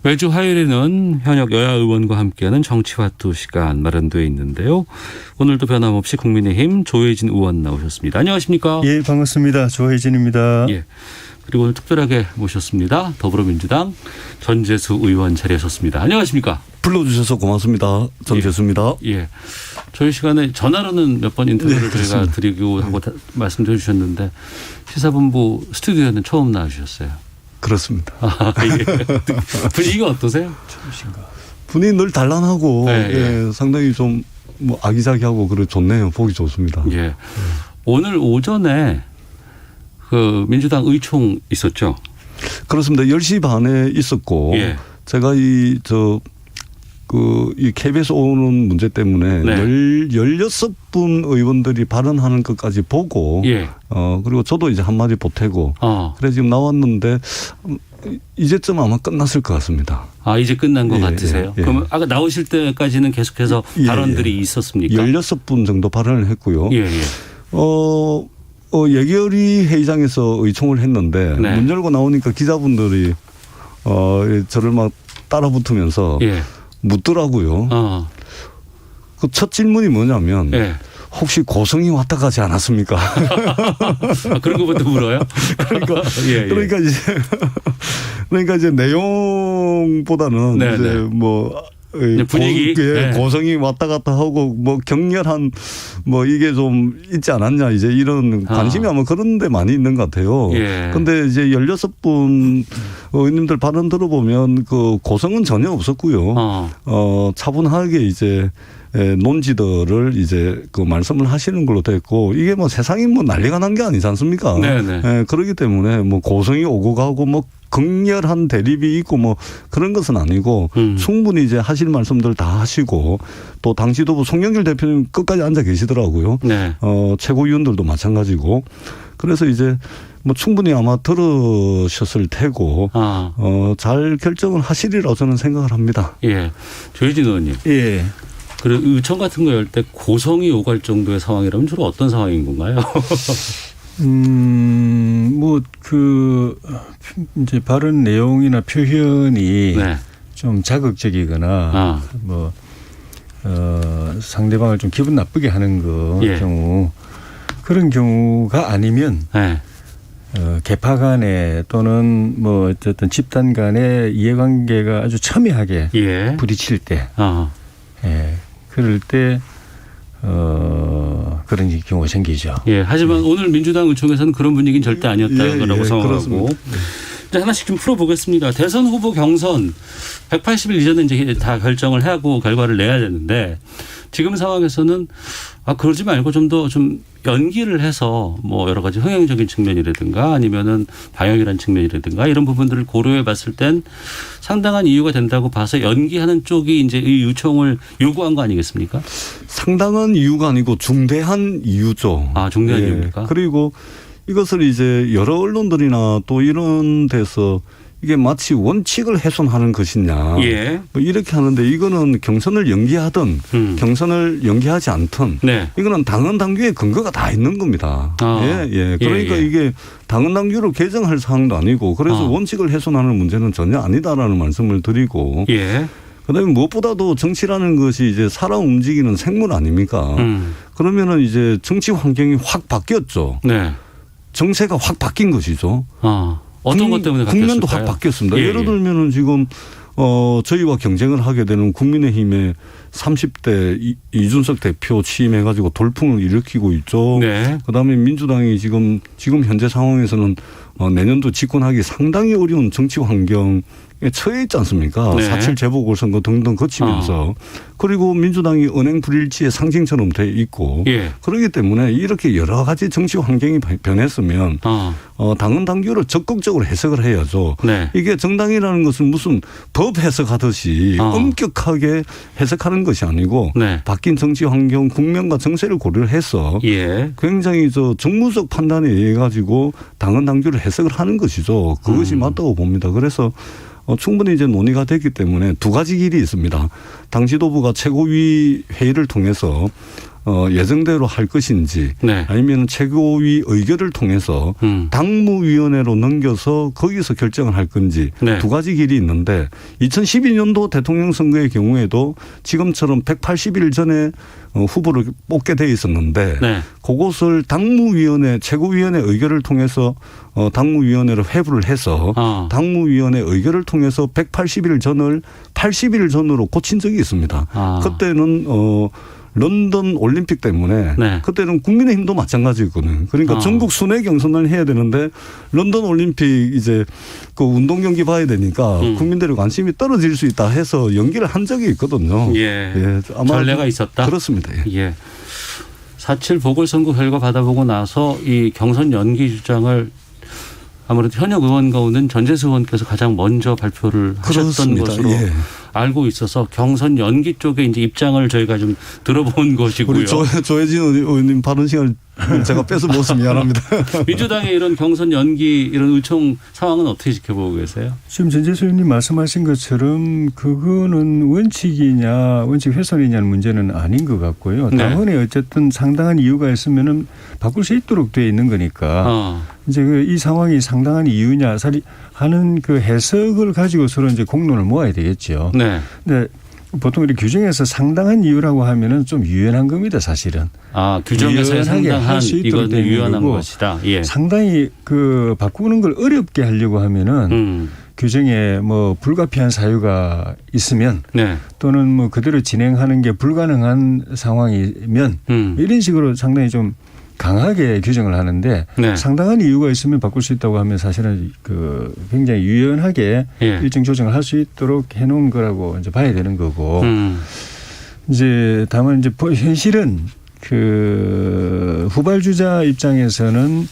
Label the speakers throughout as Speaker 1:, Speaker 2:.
Speaker 1: 매주 화요일에는 현역 여야 의원과 함께하는 정치화투 시간 마련되어 있는데요. 오늘도 변함없이 국민의힘 조혜진 의원 나오셨습니다. 안녕하십니까?
Speaker 2: 예, 반갑습니다. 조혜진입니다.
Speaker 1: 예. 그리고 오늘 특별하게 모셨습니다. 더불어민주당 전재수 의원 자리하셨습니다. 안녕하십니까?
Speaker 3: 불러주셔서 고맙습니다. 전재수입니다.
Speaker 1: 예. 저희 시간에 전화로는 몇 번 인터뷰를
Speaker 3: 네,
Speaker 1: 저희가 드리고 하고 말씀드려 주셨는데 시사본부 스튜디오에는 처음 나와주셨어요.
Speaker 3: 그렇습니다.
Speaker 1: 예. 분위기가 어떠세요?
Speaker 3: 분위기 늘 단란하고
Speaker 1: 네,
Speaker 3: 예, 상당히 좀 뭐 아기자기하고 그래 좋네요. 보기 좋습니다.
Speaker 1: 예. 오늘 오전에 그 민주당 의총 있었죠?
Speaker 3: 그렇습니다. 10시 반에 있었고
Speaker 1: 예.
Speaker 3: 제가 이 KBS 오는 문제 때문에
Speaker 1: 네.
Speaker 3: 16분 의원들이 발언하는 것까지 보고
Speaker 1: 예.
Speaker 3: 그리고 저도 이제 한마디 보태고 그래 지금 나왔는데 이제쯤 아마 끝났을 것 같습니다.
Speaker 1: 아, 이제 끝난 것
Speaker 3: 예,
Speaker 1: 같으세요?
Speaker 3: 예.
Speaker 1: 그러면 아까 나오실 때까지는 계속해서 발언들이 있었습니까?
Speaker 3: 16분 정도 발언을 했고요.
Speaker 1: 예, 예.
Speaker 3: 예결위 회의장에서 의총을 했는데
Speaker 1: 네.
Speaker 3: 문 열고 나오니까 기자분들이 저를 막 따라붙으면서
Speaker 1: 예.
Speaker 3: 묻더라고요. 그 첫 질문이 뭐냐면
Speaker 1: 예.
Speaker 3: 혹시 고성이 왔다 가지 않았습니까?
Speaker 1: 아, 그런 것부터 물어요?
Speaker 3: 그러니까 이제 내용보다는
Speaker 1: 네,
Speaker 3: 이제
Speaker 1: 네.
Speaker 3: 뭐
Speaker 1: 분위기 네.
Speaker 3: 고성이 왔다 갔다 하고 뭐 격렬한 뭐 이게 좀 있지 않았냐 이제 이런 관심이 아마 그런 데 많이 있는 것 같아요.
Speaker 1: 예.
Speaker 3: 근데 이제 16분 의원님들 발언 들어보면 그 고성은 전혀 없었고요. 차분하게 이제 논지들을 이제 그 말씀을 하시는 걸로 됐고 이게 뭐 세상이 뭐 난리가 난 게 아니지 않습니까?
Speaker 1: 네네.
Speaker 3: 그렇기 때문에 뭐 고성이 오고 가고 뭐 극렬한 대립이 있고 뭐 그런 것은 아니고 충분히 이제 하실 말씀들 다 하시고 또 당 지도부 송영길 대표님 끝까지 앉아 계시더라고요.
Speaker 1: 네.
Speaker 3: 최고위원들도 마찬가지고 그래서 이제 뭐 충분히 아마 들으셨을 테고 잘 결정을 하시리라고 저는 생각을 합니다.
Speaker 1: 예. 조혜진 의원님.
Speaker 2: 예.
Speaker 1: 그리고 의총 같은 거 열 때 고성이 오갈 정도의 상황이라면 주로 어떤 상황인 건가요?
Speaker 2: 이제 발언 내용이나 표현이
Speaker 1: 네.
Speaker 2: 좀 자극적이거나 상대방을 좀 기분 나쁘게 하는 경우 그런 경우가 아니면
Speaker 1: 네.
Speaker 2: 계파 간에 또는 뭐 어쨌든 집단 간의 이해관계가 아주 첨예하게 부딪힐 때 그럴 때 그런 경우가 생기죠.
Speaker 1: 예. 하지만 오늘 민주당 의총에서는 그런 분위기는 절대 아니었다고 생각하고. 이제 하나씩 좀 풀어보겠습니다. 대선 후보 경선 180일 이전에 이제 다 결정을 하고 결과를 내야 되는데 지금 상황에서는 그러지 말고 좀 더 좀 연기를 해서 뭐 여러 가지 흥행적인 측면이라든가 아니면은 방역이라는 측면이라든가 이런 부분들을 고려해 봤을 땐 상당한 이유가 된다고 봐서 연기하는 쪽이 이제 이 의총을 요구한 거 아니겠습니까?
Speaker 3: 상당한 이유가 아니고 중대한 이유죠.
Speaker 1: 중대한 이유입니까?
Speaker 3: 그리고 이것을 이제 여러 언론들이나 또 이런 데서 이게 마치 원칙을 훼손하는 것이냐. 뭐 이렇게 하는데 이거는 경선을 연기하든 경선을 연기하지 않든 이거는 당헌 당규에 근거가 다 있는 겁니다. 그러니까 이게 당헌 당규를 개정할 사항도 아니고 그래서 원칙을 훼손하는 문제는 전혀 아니다라는 말씀을 드리고 그다음에 무엇보다도 정치라는 것이 이제 살아 움직이는 생물 아닙니까? 그러면은 이제 정치 환경이 확 바뀌었죠. 정세가 확 바뀐 것이죠.
Speaker 1: 어떤 것 때문에 바뀌었을까요?
Speaker 3: 국면도 확 바뀌었습니다. 예를 들면은 지금 저희와 경쟁을 하게 되는 국민의힘의 30대 이준석 대표 취임해가지고 돌풍을 일으키고 있죠. 그다음에 민주당이 지금 현재 상황에서는 내년도 집권하기 상당히 어려운 정치 환경에 처해 있지 않습니까? 4.7 재보궐선거 등등 거치면서 그리고 민주당이 은행 불일치의 상징처럼 돼 있고 그렇기 때문에 이렇게 여러 가지 정치 환경이 변했으면 당헌 당규를 적극적으로 해석을 해야죠. 이게 정당이라는 것은 무슨 법 해석하듯이 엄격하게 해석하는 것이 아니고 바뀐 정치 환경 국면과 정세를 고려를 해서 굉장히 정무적 판단에 의해 가지고 당헌 당규를 해석을 하는 것이죠. 그것이 맞다고 봅니다. 그래서 충분히 이제 논의가 됐기 때문에 두 가지 길이 있습니다. 당 지도부가 최고위 회의를 통해서 예정대로 할 것인지
Speaker 1: 네.
Speaker 3: 아니면 최고위 의결을 통해서 당무위원회로 넘겨서 거기서 결정을 할 건지
Speaker 1: 네.
Speaker 3: 두 가지 길이 있는데 2012년도 대통령 선거의 경우에도 지금처럼 180일 전에 후보를 뽑게 돼 있었는데
Speaker 1: 네.
Speaker 3: 그것을 당무위원회 최고위원회 의결을 통해서 당무위원회로 회부를 해서 당무위원회 의결을 통해서 180일 전을 80일 전으로 고친 적이 있습니다. 그때는 런던 올림픽 때문에 네. 그때는 국민의힘도 마찬가지거든요. 그러니까 전국 순회 경선을 해야 되는데 런던 올림픽 이제 그 운동 경기 봐야 되니까 국민들의 관심이 떨어질 수 있다 해서 연기를 한 적이 있거든요.
Speaker 1: 예.
Speaker 3: 예. 아마
Speaker 1: 전례가 있었다.
Speaker 3: 그렇습니다.
Speaker 1: 예. 4.7 보궐선거 결과 받아보고 나서 이 경선 연기 주장을 아무래도 현역 의원 가운데는 전재수 의원께서 가장 먼저 발표를 하셨던
Speaker 3: 그렇습니다.
Speaker 1: 것으로
Speaker 3: 예.
Speaker 1: 알고 있어서 경선 연기 쪽에 이제 입장을 저희가 좀 들어본 것이고요.
Speaker 3: 우리 조혜진 의원님 발언 시간을 제가 뺏어 먹어서 미안합니다.
Speaker 1: 민주당의 이런 경선 연기 이런 의총 상황은 어떻게 지켜보고 계세요?
Speaker 2: 지금 전재수 의원님 말씀하신 것처럼 그거는 원칙이냐 원칙 훼손이냐는 문제는 아닌 것 같고요.
Speaker 1: 네.
Speaker 2: 당헌에 어쨌든 상당한 이유가 있으면은 바꿀 수 있도록 되어 있는 거니까 이제 이 상황이 상당한 이유냐 하는 그 해석을 가지고 서로 이제 공론을 모아야 되겠죠.
Speaker 1: 네.
Speaker 2: 근데 보통 이렇게 규정에서 상당한 이유라고 하면은 좀 유연한 겁니다, 사실은.
Speaker 1: 규정에서의 상당한 이건 유연한 것이다. 예.
Speaker 2: 상당히 그 바꾸는 걸 어렵게 하려고 하면은 규정에 뭐 불가피한 사유가 있으면
Speaker 1: 네.
Speaker 2: 또는 뭐 그대로 진행하는 게 불가능한 상황이면 이런 식으로 상당히 좀 강하게 규정을 하는데
Speaker 1: 네.
Speaker 2: 상당한 이유가 있으면 바꿀 수 있다고 하면 사실은 그 굉장히 유연하게 일정 조정을 할 수 있도록 해놓은 거라고 이제 봐야 되는 거고 이제 다만 이제 현실은 그 후발주자 입장에서는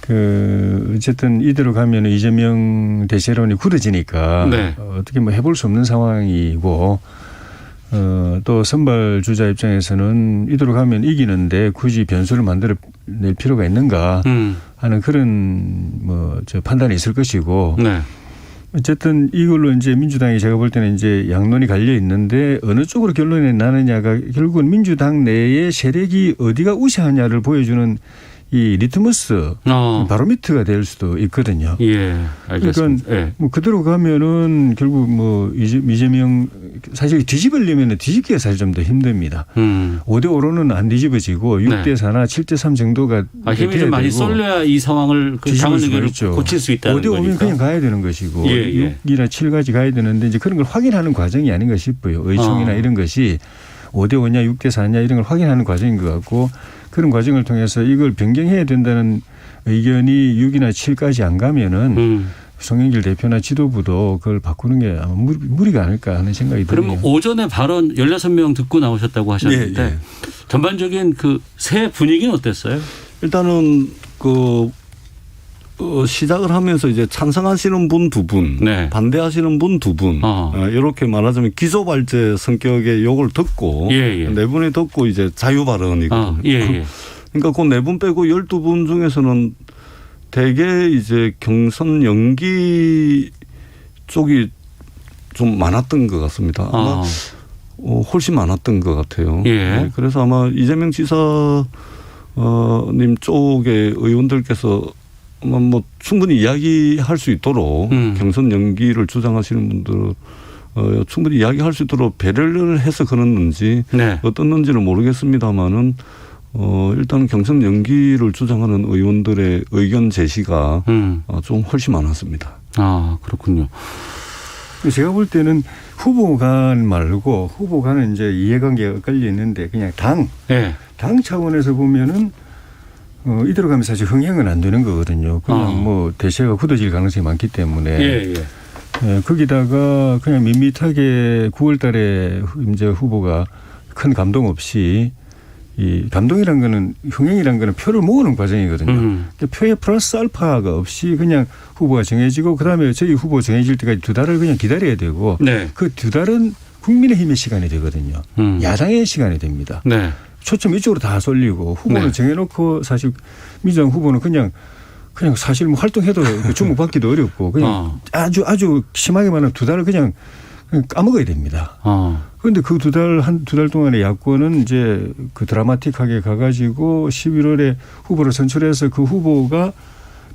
Speaker 2: 그 어쨌든 이대로 가면 이재명 대세론이 굳어지니까
Speaker 1: 네.
Speaker 2: 어떻게 뭐 해볼 수 없는 상황이고 또 선발 주자 입장에서는 이대로 가면 이기는데 굳이 변수를 만들어낼 필요가 있는가 하는 그런 뭐 저 판단이 있을 것이고
Speaker 1: 네.
Speaker 2: 어쨌든 이걸로 이제 민주당이 제가 볼 때는 이제 양론이 갈려 있는데 어느 쪽으로 결론이 나느냐가 결국은 민주당 내의 세력이 어디가 우세하냐를 보여주는 이 리트머스 바로미터가 될 수도 있거든요.
Speaker 1: 예, 알겠습니다.
Speaker 2: 그러니까 뭐 그대로 가면은 결국 뭐 이재명 사실 뒤집으려면 뒤집기가 사실 좀 더 힘듭니다. 5대5로는 안 뒤집어지고 6대4나 7대3 정도가
Speaker 1: 힘이 좀 많이 쏠려야 이 상황을 당헌 의결을 고칠 수 있다는
Speaker 2: 5대5면
Speaker 1: 거니까.
Speaker 2: 그냥 가야 되는 것이고 6이나 7까지 가야 되는데 이제 그런 걸 확인하는 과정이 아닌가 싶어요. 의총이나 이런 것이 5대5냐 6대4냐 이런 걸 확인하는 과정인 것 같고 그런 과정을 통해서 이걸 변경해야 된다는 의견이 6이나 7까지 안 가면은 송영길 대표나 지도부도 그걸 바꾸는 게 아마 무리가 아닐까 하는 생각이 들어요.
Speaker 1: 그럼 오전에 발언 16명 듣고 나오셨다고 하셨는데 전반적인 그 새 분위기는 어땠어요?
Speaker 3: 일단은 시작을 하면서 이제 찬성하시는 분 2분,
Speaker 1: 네.
Speaker 3: 반대하시는 분 2분, 이렇게 말하자면 기소발제 성격의 욕을 듣고 네 분이 듣고 이제 자유 발언이거든요. 그러니까 그 4분 빼고 12분 중에서는 대개 이제 경선 연기 쪽이 좀 많았던 것 같습니다. 아마 훨씬 많았던 것 같아요. 네. 그래서 아마 이재명 지사님 쪽의 의원들께서 뭐 충분히 이야기할 수 있도록 경선 연기를 주장하시는 분들 충분히 이야기할 수 있도록 배려를 해서 그랬는지 어떻는지는 모르겠습니다만은 일단 경선 연기를 주장하는 의원들의 의견 제시가 좀 훨씬 많았습니다.
Speaker 1: 그렇군요.
Speaker 2: 제가 볼 때는 후보 간 말고 후보 간은 이제 이해관계가 엇갈려 있는데 그냥 당 차원에서 보면은 이대로 가면 사실 흥행은 안 되는 거거든요. 그냥 뭐 대세가 굳어질 가능성이 많기 때문에. 거기다가 그냥 밋밋하게 9월 달에 이제 후보가 큰 감동 없이 이 감동이란 거는 흥행이란 거는 표를 모으는 과정이거든요. 표에 플러스 알파가 없이 그냥 후보가 정해지고 그다음에 저희 후보 정해질 때까지 2달을 그냥 기다려야 되고 그 2달은 국민의힘의 시간이 되거든요. 야당의 시간이 됩니다. 초점 이쪽으로 다 쏠리고 후보를 정해놓고 사실 민주당 후보는 그냥 사실 뭐 활동해도 주목받기도 어렵고 그냥 아주 심하게 말하면 2달을 그냥 까먹어야 됩니다. 그런데 그 한 두 달 동안의 야권은 이제 그 드라마틱하게 가가지고 11월에 후보를 선출해서 그 후보가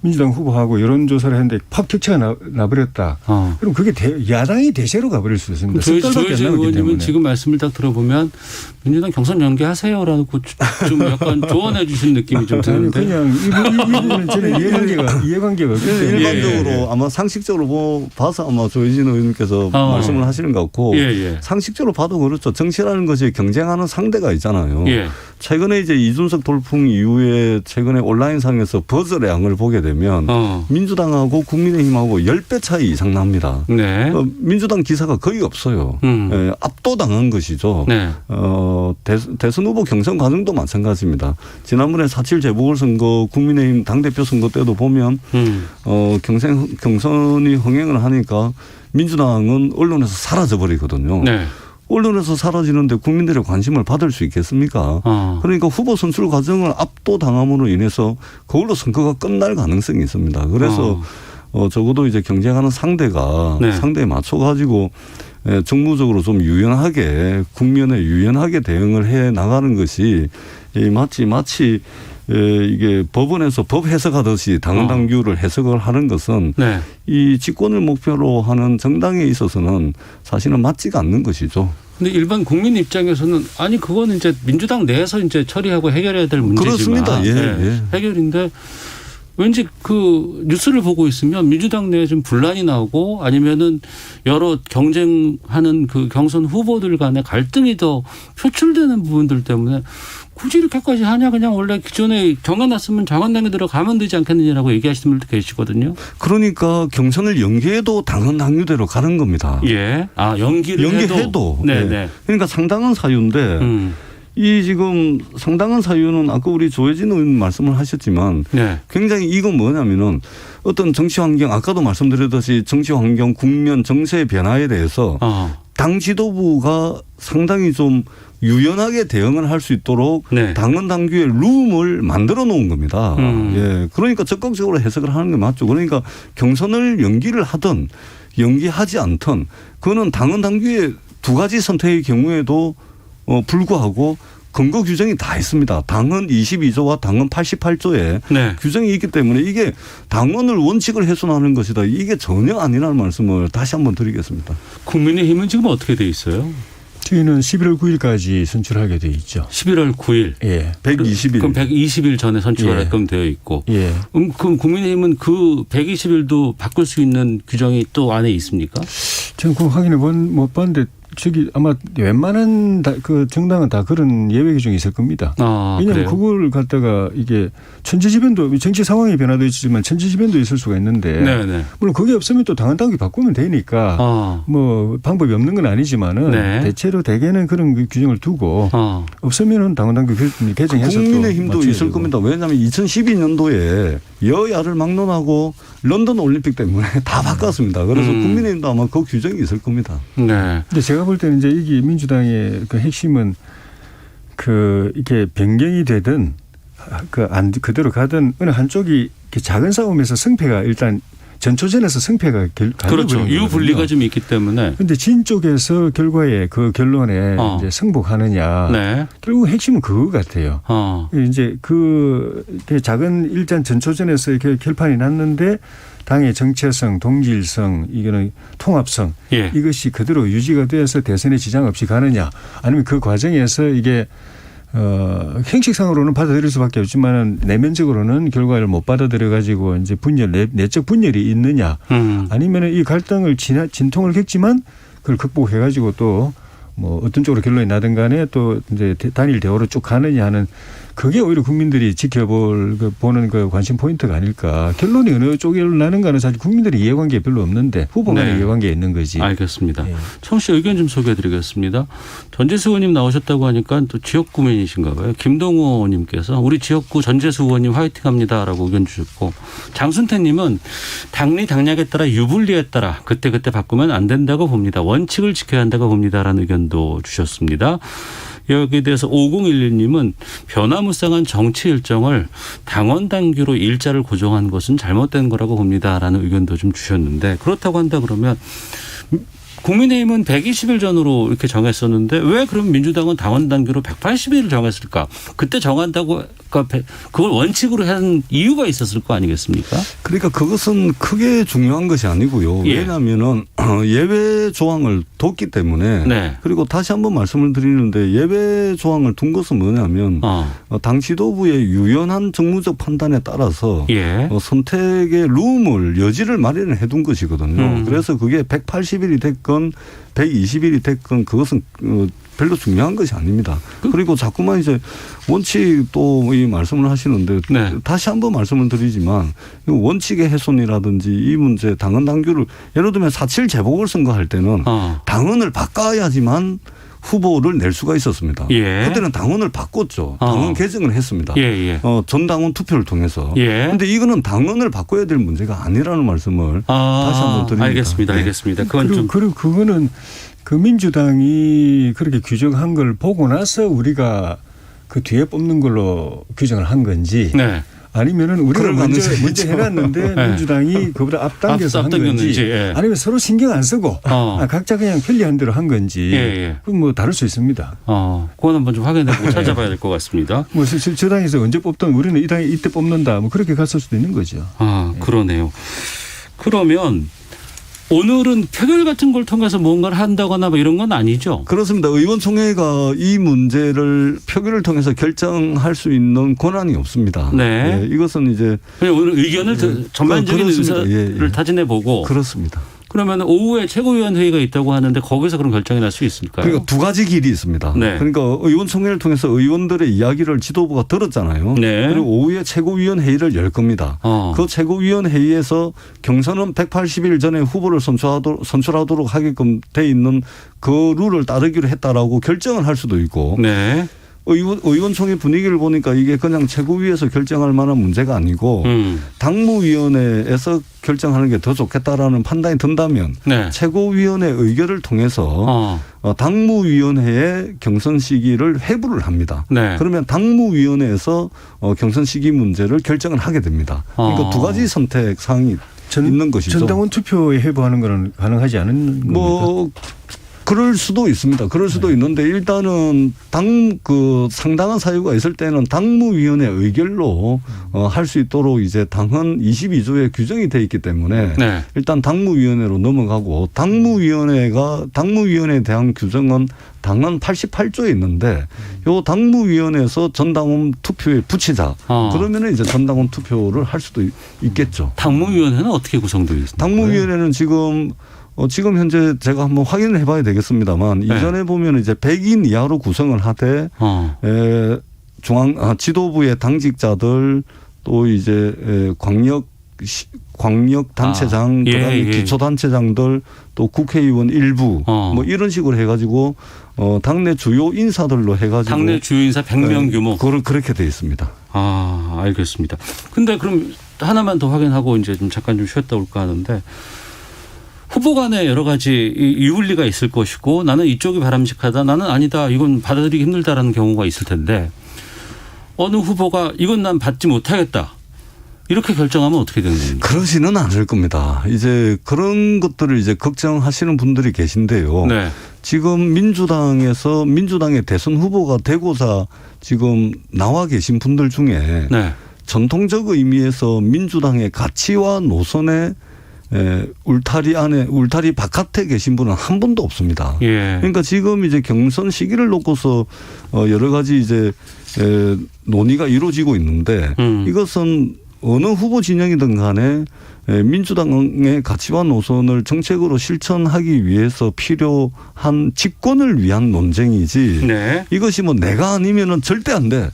Speaker 2: 민주당 후보하고 여론조사를 했는데 팍 격차가 나버렸다. 그럼 그게 야당이 대세로 가버릴 수 있습니다.
Speaker 1: 조혜진 의원님은 지금 말씀을 딱 들어보면 민주당 경선 연기하세요라고 좀 약간 조언해 주신 느낌이 좀 드는데.
Speaker 2: 그냥 이분은 저는 이해관계가 없기 때문에.
Speaker 3: 일반적으로 아마 상식적으로 봐서 아마 조혜진 의원님께서 말씀을 하시는 것 같고 상식적으로 봐도 그렇죠. 정치라는 것이 경쟁하는 상대가 있잖아요. 최근에 이제 이준석 돌풍 이후에 최근에 온라인상에서 버즈량을 보게 되면 민주당하고 국민의힘하고 10배 차이 이상 납니다.
Speaker 1: 네.
Speaker 3: 민주당 기사가 거의 없어요. 압도당한 것이죠. 네. 대선 후보 경선 과정도 마찬가지입니다. 지난번에 4.7 재보궐선거 국민의힘 당대표 선거 때도 보면 경선이 흥행을 하니까 민주당은 언론에서 사라져버리거든요. 네. 언론에서 사라지는데 국민들의 관심을 받을 수 있겠습니까? 그러니까 후보 선출 과정을 압도당함으로 인해서 그걸로 선거가 끝날 가능성이 있습니다. 그래서 적어도 이제 경쟁하는 상대가 상대에 맞춰가지고 정무적으로 좀 유연하게 국면에 유연하게 대응을 해 나가는 것이 마치 이게 법원에서 법 해석하듯이 당헌당규를 해석을 하는 것은 이 집권을 목표로 하는 정당에 있어서는 사실은 맞지가 않는 것이죠.
Speaker 1: 근데 일반 국민 입장에서는 아니 그거는 이제 민주당 내에서 이제 처리하고 해결해야 될 문제지만
Speaker 3: 그렇습니다.
Speaker 1: 해결인데 왠지 그 뉴스를 보고 있으면 민주당 내에 좀 분란이 나오고 아니면은 여러 경쟁하는 그 경선 후보들 간의 갈등이 더 표출되는 부분들 때문에 굳이 이렇게까지 하냐 그냥 원래 기존에 정해놨으면 당헌당규 들어가면 되지 않겠느냐라고 얘기하시는 분들도 계시거든요.
Speaker 3: 그러니까 경선을 연기해도 당헌당규대로 가는 겁니다.
Speaker 1: 예. 연기를 해도.
Speaker 3: 네. 그러니까 상당한 사유인데 이 지금 상당한 사유는 아까 우리 조혜진 의원 말씀을 하셨지만 굉장히 이건 뭐냐면은 어떤 정치 환경 아까도 말씀드렸듯이 정치 환경 국면 정세의 변화에 대해서 당 지도부가 상당히 좀 유연하게 대응을 할 수 있도록 당헌당규의 룸을 만들어 놓은 겁니다. 그러니까 적극적으로 해석을 하는 게 맞죠. 그러니까 경선을 연기를 하든 연기하지 않든 그거는 당헌당규의 두 가지 선택의 경우에도 불구하고 근거 규정이 다 있습니다. 당헌 22조와 당헌 88조에 규정이 있기 때문에 이게 당헌을 원칙을 훼손하는 것이다. 이게 전혀 아니라는 말씀을 다시 한번 드리겠습니다.
Speaker 1: 국민의힘은 지금 어떻게 돼 있어요?
Speaker 2: 저희는 11월 9일까지 선출하게 돼 있죠.
Speaker 1: 11월 9일.
Speaker 3: 120일.
Speaker 1: 그럼 120일 전에 선출하게끔 되어 있고. 그럼 국민의힘은 그 120일도 바꿀 수 있는 규정이 또 안에 있습니까?
Speaker 2: 저는 그거 확인해 못 봤는데 저기 아마 웬만한 그 정당은 다 그런 예외 규정이 있을 겁니다. 왜냐하면 그걸 갖다가 이게 천지지변도 정치 상황의 변화도 있지만 천지지변도 있을 수가 있는데 물론 그게 없으면 또 당헌당규 바꾸면 되니까 뭐 방법이 없는 건 아니지만은 대체로 대개는 그런 규정을 두고 없으면은 당헌당규 개정해서
Speaker 3: 국민의힘도 있을 겁니다. 왜냐하면 2012년도에 여야를 막론하고 런던 올림픽 때문에 다 바꿨습니다. 그래서 국민의힘도 아마 그 규정이 있을 겁니다.
Speaker 2: 근데 제가 볼 때는 이제 이게 민주당의 그 핵심은 이게 변경이 되든 그대로 가든 어느 한쪽이 작은 싸움에서 승패가 일단 전초전에서 승패가
Speaker 1: 그렇죠. 유불리가 좀 있기 때문에.
Speaker 2: 그런데 진 쪽에서 결과에 그 결론에 이제 승복하느냐. 결국 핵심은 그거 같아요. 이제 그 작은 일단 전초전에서 이렇게 결판이 났는데 당의 정체성, 동질성, 이거는 통합성 이것이 그대로 유지가 되어서 대선에 지장 없이 가느냐 아니면 그 과정에서 이게 형식상으로는 받아들일 수밖에 없지만 내면적으로는 결과를 못 받아들여 가지고 이제 내적 분열이 있느냐 아니면 이 갈등을 진통을 겪지만 그걸 극복해 가지고 또 뭐 어떤 쪽으로 결론이 나든 간에 또 이제 단일 대우로 쭉 가느냐 하는 그게 오히려 국민들이 보는 그 관심 포인트가 아닐까. 결론이 어느 쪽으로 나는가는 사실 국민들의 이해관계에 별로 없는데 후보 간의 이해관계에 있는 거지.
Speaker 1: 알겠습니다. 청취자 의견 좀 소개해드리겠습니다. 전재수 의원님 나오셨다고 하니까 또 지역구민이신가 봐요. 김동호 의원님께서 우리 지역구 전재수 의원님 화이팅합니다라고 의견 주셨고 장순태님은 당리 당략에 따라 유불리에 따라 그때그때 바꾸면 안 된다고 봅니다. 원칙을 지켜야 한다고 봅니다라는 의견도 주셨습니다. 여기에 대해서 5011님은 변화무쌍한 정치 일정을 당헌당규로 일자를 고정한 것은 잘못된 거라고 봅니다라는 의견도 좀 주셨는데 그렇다고 한다 그러면 국민의힘은 120일 전으로 이렇게 정했었는데 왜 그럼 민주당은 당원 단계로 180일을 정했을까? 그때 정한다고 그걸 원칙으로 한 이유가 있었을 거 아니겠습니까?
Speaker 3: 그러니까 그것은 크게 중요한 것이 아니고요.
Speaker 1: 예.
Speaker 3: 왜냐하면은 예외 조항을 뒀기 때문에
Speaker 1: 네.
Speaker 3: 그리고 다시 한번 말씀을 드리는데 예외 조항을 둔 것은 뭐냐면 당 지도부의 유연한 정무적 판단에 따라서
Speaker 1: 예.
Speaker 3: 선택의 룸을 여지를 마련해 둔 것이거든요. 그래서 그게 180일이 됐건 120일이 됐건 그것은 별로 중요한 것이 아닙니다. 그리고 자꾸만 이제 원칙 또 이 말씀을 하시는데
Speaker 1: 네.
Speaker 3: 다시 한번 말씀을 드리지만 원칙의 훼손이라든지 이 문제 당헌 당규를 예를 들면 4.7 재보궐선거 할 때는 당헌을 바꿔야지만 후보를 낼 수가 있었습니다.
Speaker 1: 예.
Speaker 3: 그때는 당헌을 바꿨죠. 당헌 개정을 했습니다.
Speaker 1: 예.
Speaker 3: 전당원 투표를 통해서. 그런데 이거는 당헌을 바꿔야 될 문제가 아니라는 말씀을 다시 한번 드립니다.
Speaker 1: 알겠습니다. 알겠습니다. 그건
Speaker 2: 그리고 그거는 그 민주당이 그렇게 규정한 걸 보고 나서 우리가 그 뒤에 뽑는 걸로 규정을 한 건지
Speaker 1: 네.
Speaker 2: 아니면은 우리가 먼저 해놨는데
Speaker 1: 네.
Speaker 2: 민주당이 그보다 앞당겨서 한 건지
Speaker 1: 예.
Speaker 2: 아니면 서로 신경 안 쓰고 각자 그냥 편리한 대로 한 건지 그건 뭐 다를 수 있습니다.
Speaker 1: 그건 한번 좀 확인해보고 찾아봐야 될 것 같습니다.
Speaker 2: 뭐 저 당에서 언제 뽑던 우리는 이 당이 이때 뽑는다 뭐 그렇게 갔을 수도 있는 거죠.
Speaker 1: 그러네요. 그러면 오늘은 표결 같은 걸 통해서 뭔가를 한다거나 뭐 이런 건 아니죠?
Speaker 3: 그렇습니다. 의원총회가 이 문제를 표결을 통해서 결정할 수 있는 권한이 없습니다.
Speaker 1: 네.
Speaker 3: 예, 이것은 이제
Speaker 1: 그냥 오늘 의견을 전반적인 의사를 타진해 보고
Speaker 3: 그렇습니다.
Speaker 1: 그러면 오후에 최고위원회의가 있다고 하는데 거기서 그럼 결정이 날 수 있을까요?
Speaker 3: 그러니까 두 가지 길이 있습니다.
Speaker 1: 네.
Speaker 3: 그러니까 의원총회를 통해서 의원들의 이야기를 지도부가 들었잖아요.
Speaker 1: 네.
Speaker 3: 그리고 오후에 최고위원회의를 열 겁니다. 그 최고위원회의에서 경선은 180일 전에 후보를 선출하도록 하게끔 돼 있는 그 룰을 따르기로 했다라고 결정을 할 수도 있고
Speaker 1: 네.
Speaker 3: 의원총회 분위기를 보니까 이게 그냥 최고위에서 결정할 만한 문제가 아니고 당무위원회에서 결정하는 게 더 좋겠다라는 판단이 든다면
Speaker 1: 네.
Speaker 3: 최고위원회 의결을 통해서 당무위원회의 경선 시기를 회부를 합니다.
Speaker 1: 네.
Speaker 3: 그러면 당무위원회에서 경선 시기 문제를 결정을 하게 됩니다. 그러니까 두 가지 선택 사항이 있는 것이죠.
Speaker 2: 전당원 투표에 회부하는 건 가능하지 않은 겁니까?
Speaker 3: 그럴 수도 있습니다. 그럴 수도 있는데 일단은 상당한 사유가 있을 때는 당무위원회 의결로 할 수 있도록 이제 당헌 22조에 규정이 돼 있기 때문에
Speaker 1: 네.
Speaker 3: 일단 당무위원회로 넘어가고 당무위원회에 대한 규정은 당헌 88조에 있는데 요 당무위원회에서 전당원 투표에 붙이자. 그러면은 이제 전당원 투표를 할 수도 있겠죠.
Speaker 1: 당무위원회는 어떻게 구성되어 있습니까?
Speaker 3: 당무위원회는 지금 현재 제가 한번 확인을 해봐야 되겠습니다만 이전에 보면 이제 100인 이하로 구성을 하되 지도부의 당직자들 또 이제 광역 단체장 그다음에 기초 단체장들 또 국회의원 일부 뭐 이런 식으로 해가지고 당내 주요 인사들로 해가지고
Speaker 1: 당내 주요 인사 100명 규모
Speaker 3: 그렇게 돼 있습니다.
Speaker 1: 알겠습니다. 근데 그럼 하나만 더 확인하고 이제 좀 잠깐 좀 쉬었다 올까 하는데. 후보 간에 여러 가지 유불리가 있을 것이고 나는 이쪽이 바람직하다 나는 아니다 이건 받아들이기 힘들다라는 경우가 있을 텐데 어느 후보가 이건 난 받지 못하겠다 이렇게 결정하면 어떻게 되는 겁니까?
Speaker 3: 그러지는 않을 겁니다. 이제 그런 것들을 이제 걱정하시는 분들이 계신데요.
Speaker 1: 네.
Speaker 3: 지금 민주당의 대선 후보가 되고자 지금 나와 계신 분들 중에 전통적 의미에서 민주당의 가치와 노선에 울타리 바깥에 계신 분은 한 분도 없습니다. 그러니까 지금 이제 경선 시기를 놓고서 여러 가지 이제 논의가 이루어지고 있는데 이것은 어느 후보 진영이든 간에 민주당의 가치와 노선을 정책으로 실천하기 위해서 필요한 집권을 위한 논쟁이지 이것이 뭐 내가 아니면은 절대 안 돼.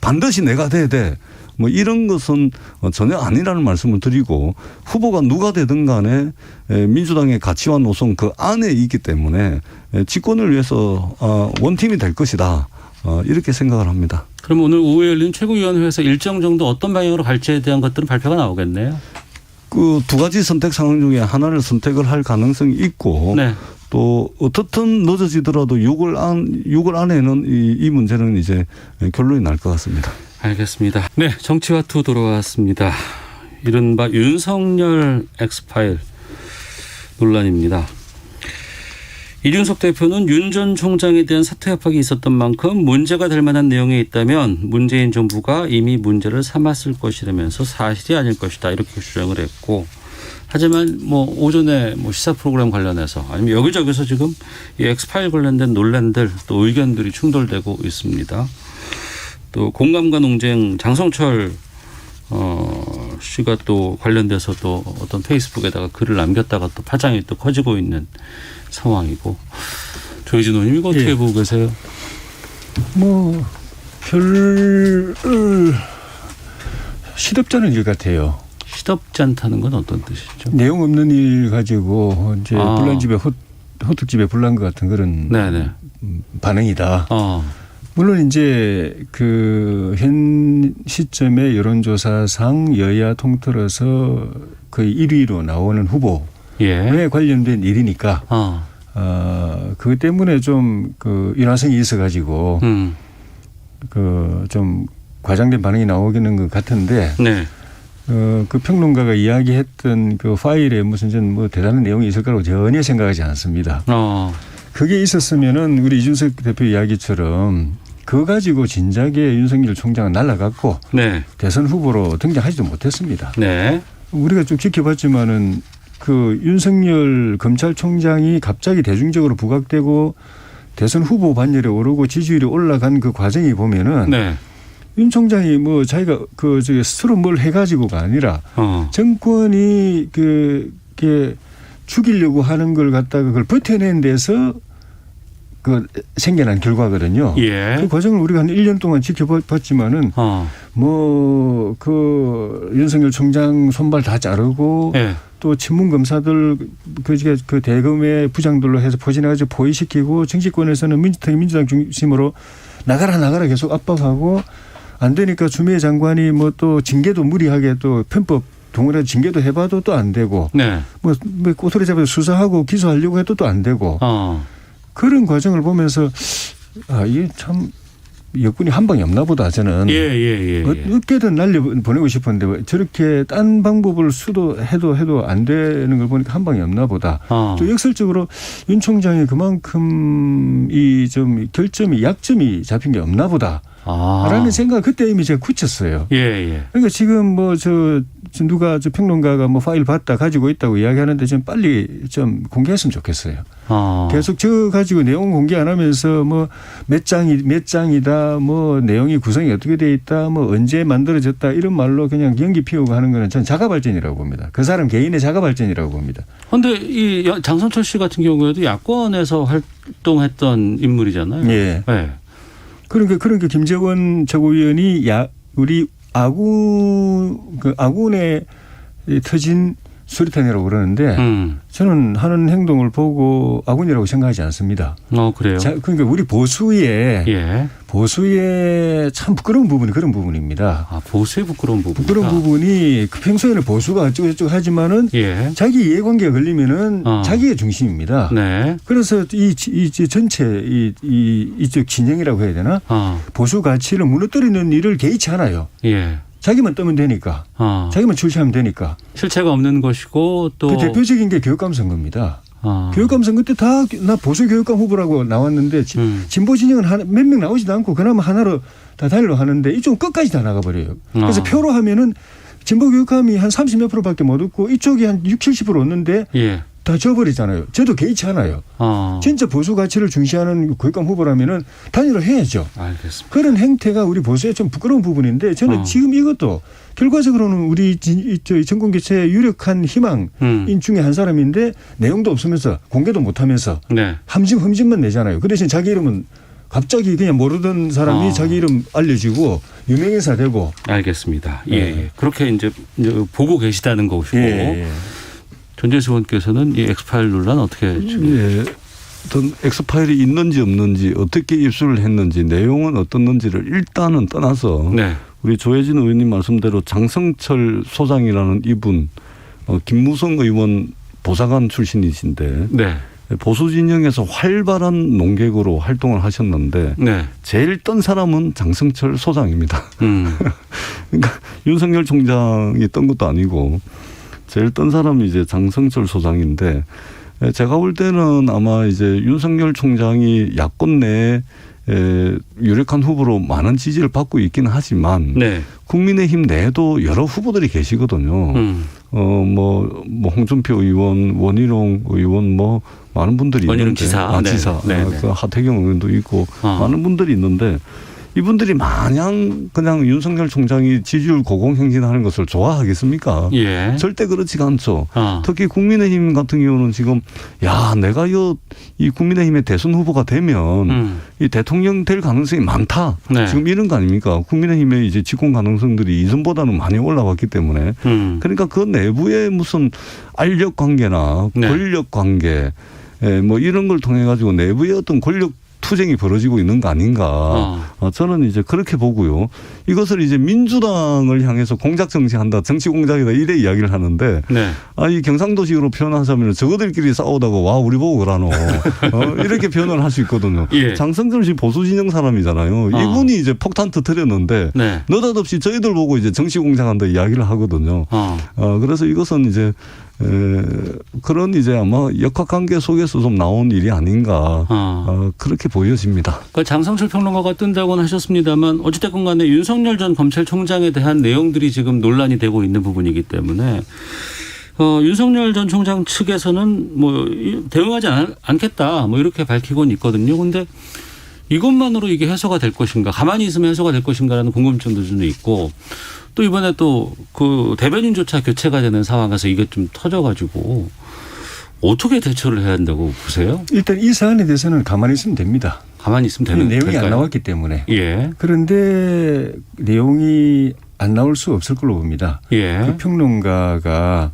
Speaker 3: 반드시 내가 돼야 돼. 뭐 이런 것은 전혀 아니라는 말씀을 드리고 후보가 누가 되든 간에 민주당의 가치와 노선 그 안에 있기 때문에 집권을 위해서 원팀이 될 것이다. 이렇게 생각을 합니다.
Speaker 1: 그럼 오늘 오후에 열린 최고위원회에서 일정 정도 어떤 방향으로 갈지에 대한 것들은 발표가 나오겠네요.
Speaker 3: 그 두 가지 선택 상황 중에 하나를 선택을 할 가능성이 있고 또 어떻든 늦어지더라도 6월 안에는 이 문제는 이제 결론이 날 것 같습니다.
Speaker 1: 알겠습니다. 네, 정치와투 돌아왔습니다. 이른바 윤석열 엑스파일 논란입니다. 이준석 대표는 윤 전 총장에 대한 사퇴 압박이 있었던 만큼 문제가 될 만한 내용이 있다면 문재인 정부가 이미 문제를 삼았을 것이라면서 사실이 아닐 것이다 이렇게 주장을 했고, 하지만 뭐 오전에 뭐 시사 프로그램 관련해서 아니면 여기저기서 지금 이 엑스파일 관련된 논란들 또 의견들이 충돌되고 있습니다. 또 공감과 논쟁 장성철 씨가 또 관련돼서 또 어떤 페이스북에다가 글을 남겼다가 또 파장이 또 커지고 있는 상황이고, 조희진 의원님 이거 어떻게 보고 계세요?
Speaker 2: 뭐 별 시덥지 않은 일 같아요.
Speaker 1: 시덥지 않다는 건 어떤 뜻이죠?
Speaker 2: 내용 없는 일 가지고 이제 불난 집에 호떡집에 불난 것 같은 그런 네네. 반응이다. 물론 이제 그 현 시점의 여론조사상 여야 통틀어서 거의 1위로 나오는 후보에 관련된 일이니까 그것 때문에 좀 그 일화성이 있어가지고 그 좀 과장된 반응이 나오기는 것 같은데. 네. 그 평론가가 이야기했던 그 파일에 무슨 좀 뭐 대단한 내용이 있을 거라고 전혀 생각하지 않습니다. 그게 있었으면은 우리 이준석 대표 이야기처럼 그거 가지고 진작에 윤석열 총장은 날아갔고 네. 대선 후보로 등장하지도 못했습니다. 네. 우리가 쭉 지켜봤지만은 그 윤석열 검찰총장이 갑자기 대중적으로 부각되고 대선 후보 반열에 오르고 지지율이 올라간 그 과정이 보면은 네. 윤 총장이 뭐 자기가 그 저기 스스로 뭘 해가지고가 아니라 정권이 그게 죽이려고 하는 걸 갖다가 그걸 버텨낸 데서 그 생겨난 결과거든요. 예. 그 과정을 우리가 한 1년 동안 지켜봤지만은 뭐 그 윤석열 총장 손발 다 자르고 예. 또 친문 검사들 그 대검의 부장들로 해서 포진해가지고 포위시키고 정치권에서는 민주당 중심으로 나가라 계속 압박하고 안 되니까 추미애 장관이 뭐 또 징계도 무리하게 또 편법 동원해서 징계도 해봐도 또 안 되고 네. 뭐 꼬투리 잡아서 수사하고 기소하려고 해도 또 안 되고 그런 과정을 보면서 이게 참 여군이 한 방이 없나 보다 저는 어떻게든 날려보내고 싶었는데 저렇게 딴 방법을 해도 안 되는 걸 보니까 한 방이 없나 보다. 또 역설적으로 윤 총장이 그만큼 이 좀 결점이 약점이 잡힌 게 없나 보다. 라는 생각을 그때 이미 제가 굳혔어요. 그러니까 지금 뭐 누가 평론가가 뭐 파일 봤다 가지고 있다고 이야기하는데 좀 빨리 좀 공개했으면 좋겠어요. 계속 저 가지고 내용 공개 안 하면서 뭐 몇 장이다 뭐 내용이 구성이 어떻게 돼 있다 뭐 언제 만들어졌다 이런 말로 그냥 연기 피우고 하는 거는 전 자가 발전이라고 봅니다. 그 사람 개인의 자가 발전이라고 봅니다.
Speaker 1: 그런데 이 장성철 씨 같은 경우에도 야권에서 활동했던 인물이잖아요. 예. 네.
Speaker 2: 그러니까 김재원 최고위원이 우리 아군에 터진 수리탄이라고 그러는데 저는 하는 행동을 보고 아군이라고 생각하지 않습니다.
Speaker 1: 그래요?
Speaker 2: 그러니까 우리 보수의 참 부끄러운 부분이 그런 부분입니다.
Speaker 1: 보수의 부끄러운 부분.
Speaker 2: 그런 부분이 평소에는 보수가 어쩌고저쩌고 하지만은 자기 이해관계가 걸리면은 자기의 중심입니다. 네. 그래서 이 전체 이쪽 진영이라고 해야 되나? 보수 가치를 무너뜨리는 일을 개의치 않아요. 자기만 뜨면 되니까. 자기만 출시하면 되니까.
Speaker 1: 실체가 없는 것이고 또.
Speaker 2: 그 대표적인 게 교육감 선거입니다. 교육감 선거 때 나 보수 교육감 후보라고 나왔는데 진보 진영은 몇 명 나오지도 않고 그나마 하나로 다 달려 하는데 이쪽은 끝까지 다 나가버려요. 그래서 표로 하면은 진보 교육감이 한 30몇 %밖에 못 얻고 이쪽이 한 60, 70% 얻는데 다 져버리잖아요. 저도 개의치 않아요. 진짜 보수 가치를 중시하는 교육감 후보라면은 단일화 해야죠.
Speaker 1: 알겠습니다.
Speaker 2: 그런 행태가 우리 보수의 좀 부끄러운 부분인데 저는 지금 이것도 결과적으로는 우리 정권 교체의 유력한 희망인 중에 한 사람인데 내용도 없으면서 공개도 못하면서 흠집만 내잖아요. 그 대신 자기 이름은 갑자기 그냥 모르던 사람이 자기 이름 알려지고 유명인사 되고.
Speaker 1: 알겠습니다. 그렇게 이제 보고 계시다는 것이고. 전재수 의원께서는 이 엑스파일 논란 어떻게 지금?
Speaker 3: 어떤 엑스파일이 있는지 없는지 어떻게 입수를 했는지 내용은 어떻는지를 일단은 떠나서 우리 조혜진 의원님 말씀대로 장성철 소장이라는 이분 김무성 의원 보좌관 출신이신데 보수 진영에서 활발한 논객으로 활동을 하셨는데 제일 떤 사람은 장성철 소장입니다. 그러니까 윤석열 총장이 떤 것도 아니고 제일 떤 사람이 이제 장성철 소장인데 제가 볼 때는 아마 이제 윤석열 총장이 야권 내에 유력한 후보로 많은 지지를 받고 있기는 하지만
Speaker 1: 네.
Speaker 3: 국민의힘 내에도 여러 후보들이 계시거든요. 뭐 홍준표 의원, 원희룡 의원 뭐 많은 분들이
Speaker 1: 원희룡
Speaker 3: 있는데
Speaker 1: 지사,
Speaker 3: 지사,
Speaker 1: 네.
Speaker 3: 그 하태경 의원도 있고 많은 분들이 있는데 이분들이 마냥 그냥 윤석열 총장이 지지율 고공행진하는 것을 좋아하겠습니까?
Speaker 1: 예.
Speaker 3: 절대 그렇지가 않죠. 특히 국민의힘 같은 경우는 지금 내가 이 국민의힘의 대선 후보가 되면 이 대통령 될 가능성이 많다.
Speaker 1: 네. 지금
Speaker 3: 이런 거 아닙니까? 국민의힘의 이제 집권 가능성들이 이전보다는 많이 올라왔기 때문에 그러니까 그 내부의 무슨 알력 관계나
Speaker 1: 네.
Speaker 3: 권력 관계 뭐 이런 걸 통해 가지고 내부의 어떤 권력 투쟁이 벌어지고 있는 거 아닌가. 저는 이제 그렇게 보고요. 이것을 이제 민주당을 향해서 공작 정치한다. 정치 공작이다. 이래 이야기를 하는데
Speaker 1: 네.
Speaker 3: 이 경상도식으로 표현하자면 저거들끼리 싸우다가 와 우리 보고 그러노. 이렇게 표현을 할 수 있거든요.
Speaker 1: 예.
Speaker 3: 장성철 씨 보수 진영 사람이잖아요. 이분이 이제 폭탄 터뜨렸는데
Speaker 1: 네.
Speaker 3: 느닷없이 저희들 보고 이제 정치 공작한다 이야기를 하거든요. 그래서 이것은 이제 그런 이제 아마 역학관계 속에서 좀 나온 일이 아닌가 그렇게 보여집니다.
Speaker 1: 그러니까 장성철 평론가가 뜬다고는 하셨습니다만 어찌됐건 간에 윤석열 전 검찰총장에 대한 내용들이 지금 논란이 되고 있는 부분이기 때문에 윤석열 전 총장 측에서는 뭐 대응하지 않겠다 뭐 이렇게 밝히고는 있거든요. 그런데 이것만으로 이게 해소가 될 것인가, 가만히 있으면 해소가 될 것인가라는 궁금증도 좀 있고, 또 이번에 또 그 대변인조차 교체가 되는 상황에서 이게 좀 터져가지고 어떻게 대처를 해야 한다고 보세요?
Speaker 2: 일단 이 사안에 대해서는 가만히 있으면 됩니다.
Speaker 1: 가만히 있으면 되는
Speaker 2: 내용이
Speaker 1: 될까요?
Speaker 2: 안 나왔기 때문에.
Speaker 1: 예.
Speaker 2: 그런데 내용이 안 나올 수 없을 걸로 봅니다.
Speaker 1: 예.
Speaker 2: 그 평론가가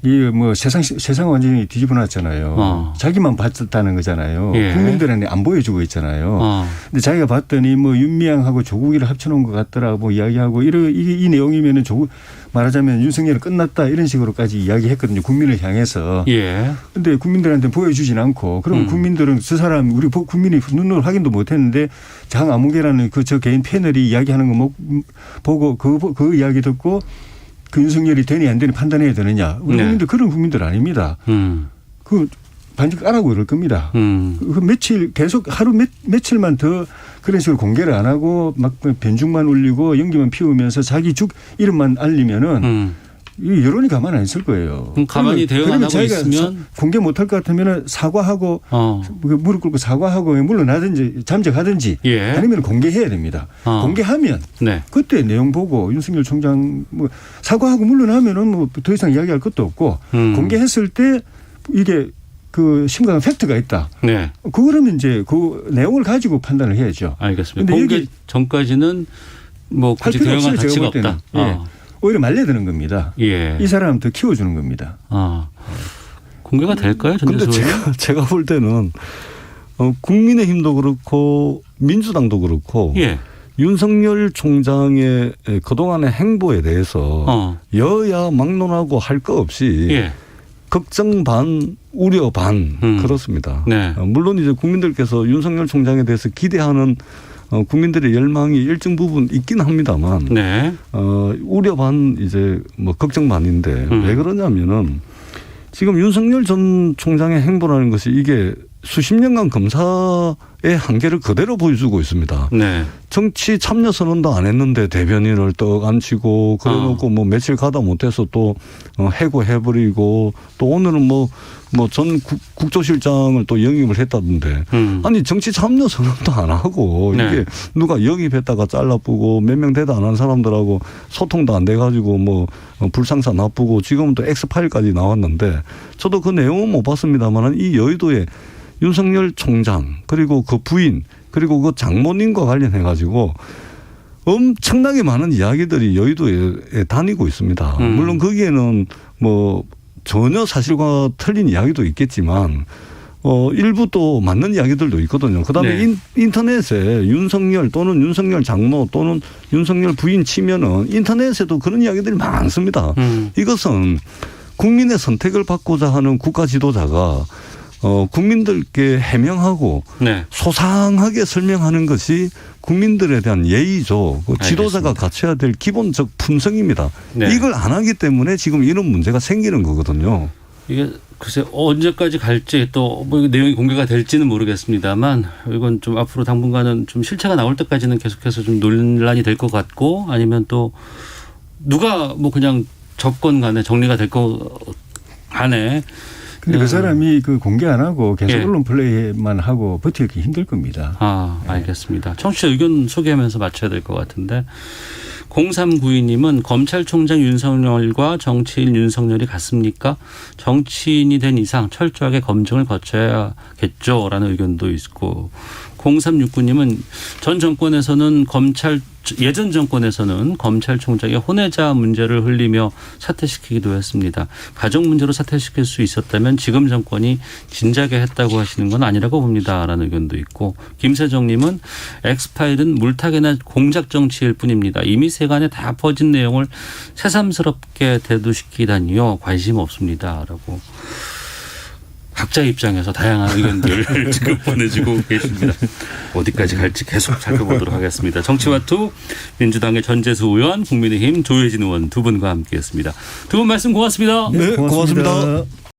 Speaker 2: 이 뭐 세상 완전히 뒤집어놨잖아요. 자기만 봤다는 거잖아요.
Speaker 1: 예.
Speaker 2: 국민들한테 안 보여주고 있잖아요. 근데 자기가 봤더니 뭐 윤미향하고 조국이를 합쳐놓은 것 같더라 뭐 이야기하고 이 내용이면은 말하자면 윤석열은 끝났다 이런 식으로까지 이야기했거든요. 국민을 향해서.
Speaker 1: 예.
Speaker 2: 근데 국민들한테 보여주진 않고 그럼 국민들은 저 사람 우리 국민이 눈으로 확인도 못했는데 장아무개라는 저 개인 패널이 이야기하는 거 보고 그 이야기 듣고 그 윤석열이 되니 안 되니 판단해야 되느냐. 우리 국민들 그런 국민들 아닙니다. 그 반드시 까라고 그럴 겁니다. 그 며칠 계속 하루 며칠만 더 그런 식으로 공개를 안 하고 막 변죽만 울리고 연기만 피우면서 자기 이름만 알리면은 이 여론이 가만 안 있을 거예요.
Speaker 1: 그럼 가만히 대응 안 하고 있으면
Speaker 2: 공개 못할 것 같으면 사과하고 무릎 꿇고 사과하고 물러나든지 잠적하든지 아니면 공개해야 됩니다. 공개하면 그때 내용 보고 윤석열 총장 뭐 사과하고 물러나면은 뭐 더 이상 이야기할 것도 없고 공개했을 때 이게 그 심각한 팩트가 있다. 그러면 이제 그 내용을 가지고 판단을 해야죠.
Speaker 1: 알겠습니다. 공개 전까지는 뭐 굳이 대응할 가치가 없다.
Speaker 2: 오히려 말려드는 겁니다.
Speaker 1: 예.
Speaker 2: 이 사람 더 키워주는 겁니다.
Speaker 1: 공개가 될까요?
Speaker 3: 그런데 제가 볼 때는 국민의힘도 그렇고 민주당도 그렇고 윤석열 총장의 그동안의 행보에 대해서 여야 막론하고 할 거 없이 걱정 반 우려 반 그렇습니다. 물론 이제 국민들께서 윤석열 총장에 대해서 기대하는 국민들의 열망이 일정 부분 있긴 합니다만 우려 반 이제 뭐 걱정 반인데 왜 그러냐면은 지금 윤석열 전 총장의 행보라는 것이 이게 수십 년간 검사의 한계를 그대로 보여주고 있습니다. 정치 참여 선언도 안 했는데 대변인을 떡 앉히고 그래놓고 뭐 며칠 가다 못해서 또 해고해버리고 또 오늘은 뭐 전 국조실장을 또 영입을 했다던데 아니 정치 참여 선언도 안 하고 이게 누가 영입했다가 잘라쁘고 몇 명 대도 안 한 사람들하고 소통도 안 돼가지고 뭐 불상사 나쁘고 지금은 또 X파일까지 나왔는데 저도 그 내용은 못 봤습니다만 이 여의도에 윤석열 총장 그리고 그 부인 그리고 그 장모님과 관련해 가지고 엄청나게 많은 이야기들이 여의도에 다니고 있습니다. 물론 거기에는 뭐 전혀 사실과 틀린 이야기도 있겠지만 일부 또 맞는 이야기들도 있거든요. 그다음에 인터넷에 윤석열 또는 윤석열 장모 또는 윤석열 부인 치면은 인터넷에도 그런 이야기들이 많습니다. 이것은 국민의 선택을 받고자 하는 국가 지도자가 국민들께 해명하고 소상하게 설명하는 것이 국민들에 대한 예의죠. 그 지도자가 갖춰야 될 기본적 품성입니다. 이걸 안 하기 때문에 지금 이런 문제가 생기는 거거든요.
Speaker 1: 이게 글쎄 언제까지 갈지 또 뭐 내용이 공개가 될지는 모르겠습니다만 이건 좀 앞으로 당분간은 좀 실체가 나올 때까지는 계속해서 좀 논란이 될 것 같고 아니면 또 누가 뭐 그냥 접건 간에 정리가 될 거 안에.
Speaker 2: 근데 그 사람이 그 공개 안 하고 계속 언론 플레이만 하고 버티기 힘들 겁니다.
Speaker 1: 아, 알겠습니다. 청취자 의견 소개하면서 맞춰야 될 것 같은데 0392님은 검찰총장 윤석열과 정치인 윤석열이 같습니까? 정치인이 된 이상 철저하게 검증을 거쳐야겠죠라는 의견도 있고 0369님은 예전 정권에서는 검찰총장의 혼외자 문제를 흘리며 사퇴시키기도 했습니다. 가족 문제로 사퇴시킬 수 있었다면 지금 정권이 진작에 했다고 하시는 건 아니라고 봅니다라는 의견도 있고 김세정님은 엑스파일은 물타기나 공작 정치일 뿐입니다. 이미 세간에 다 퍼진 내용을 새삼스럽게 대두시키다니요. 관심 없습니다라고. 각자 입장에서 다양한 의견들 지금 보내주고 계십니다. 어디까지 갈지 계속 살펴보도록 하겠습니다. 정치와투 민주당의 전재수 의원, 국민의힘 조혜진 의원 두 분과 함께했습니다. 두 분 말씀 고맙습니다.
Speaker 3: 네, 고맙습니다.